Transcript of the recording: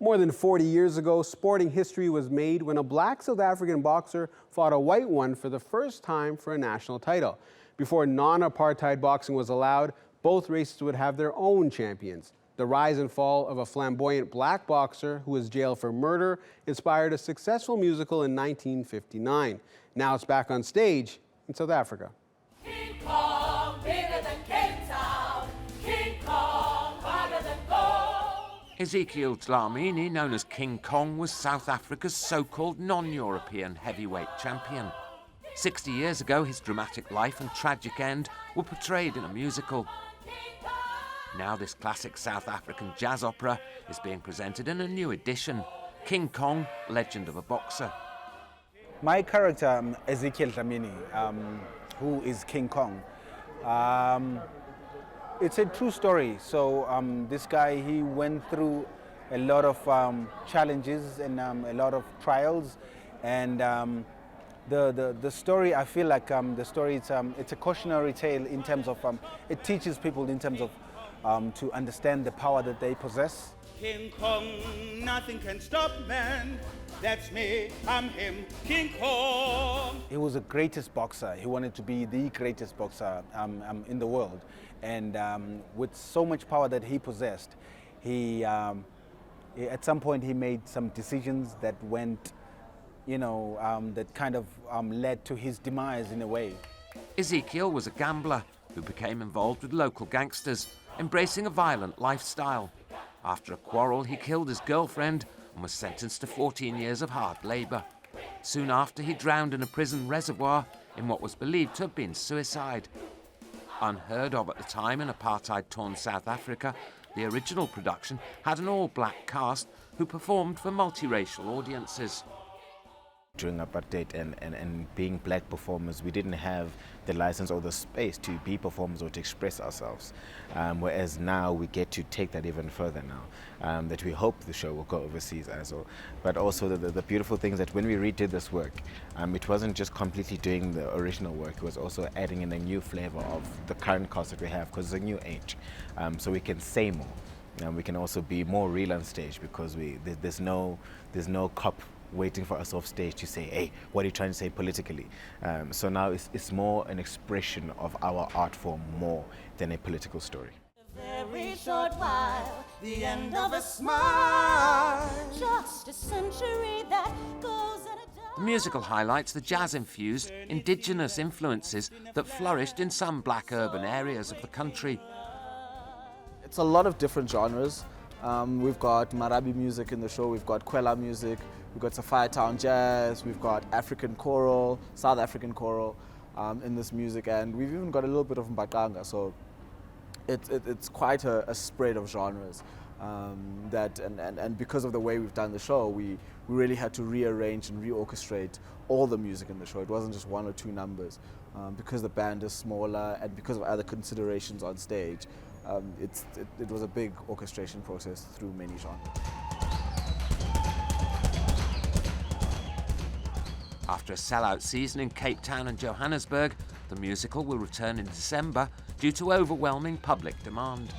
More than 40 years ago, sporting history was made when a black South African boxer fought a white one for the first time for a national title. Before non-apartheid boxing was allowed, both races would have their own champions. The rise and fall of a flamboyant black boxer who was jailed for murder inspired a successful musical in 1959. Now it's back on stage in South Africa. King Kong, bigger than Cape Town. King Kong, harder than gold. Ezekiel Dlamini, known as King Kong, was South Africa's so-called non-European heavyweight champion. 60 years ago, his dramatic life and tragic end were portrayed in a musical. Now this classic South African jazz opera is being presented in a new edition, King Kong, Legend of a Boxer. My character, Ezekiel Dlamini, who is King Kong, it's a true story. So this guy, he went through a lot of challenges and a lot of trials, and the story, I feel like the story, it's a cautionary tale in terms of, it teaches people in terms of to understand the power that they possess. King Kong, nothing can stop man. That's me, I'm him, King Kong. He was the greatest boxer. He wanted to be the greatest boxer in the world. And with so much power that he possessed, he at some point he made some decisions that went, that kind of led to his demise in a way. Ezekiel was a gambler who became involved with local gangsters, embracing a violent lifestyle. After a quarrel, he killed his girlfriend and was sentenced to 14 years of hard labour. Soon after, he drowned in a prison reservoir in what was believed to have been suicide. Unheard of at the time in apartheid-torn South Africa, the original production had an all-black cast who performed for multiracial audiences. During apartheid and being black performers, we didn't have the license or the space to be performers or to express ourselves. Whereas now we get to take that even further now, that we hope the show will go overseas as well. But also the beautiful thing is that when we redid this work, it wasn't just completely doing the original work, it was also adding in a new flavor of the current cast that we have, because it's a new age. So we can say more. We can also be more real on stage, because there's no cop waiting for us off stage to say, hey, what are you trying to say politically? So now it's more an expression of our art form more than a political story. A very short while, the end of a smile. Just a century that goes in a The musical highlights the jazz-infused indigenous influences that flourished in some black urban areas of the country. It's a lot of different genres. We've got Marabi music in the show, we've got Kwela music, we've got Sapphire Town jazz, we've got African choral, South African choral in this music, and we've even got a little bit of Mbaqanga, so it's quite a spread of genres. And because of the way we've done the show, we really had to rearrange and reorchestrate all the music in the show. It wasn't just one or two numbers. Because the band is smaller and because of other considerations on stage, it was a big orchestration process through many genres. After a sellout season in Cape Town and Johannesburg, the musical will return in December due to overwhelming public demand.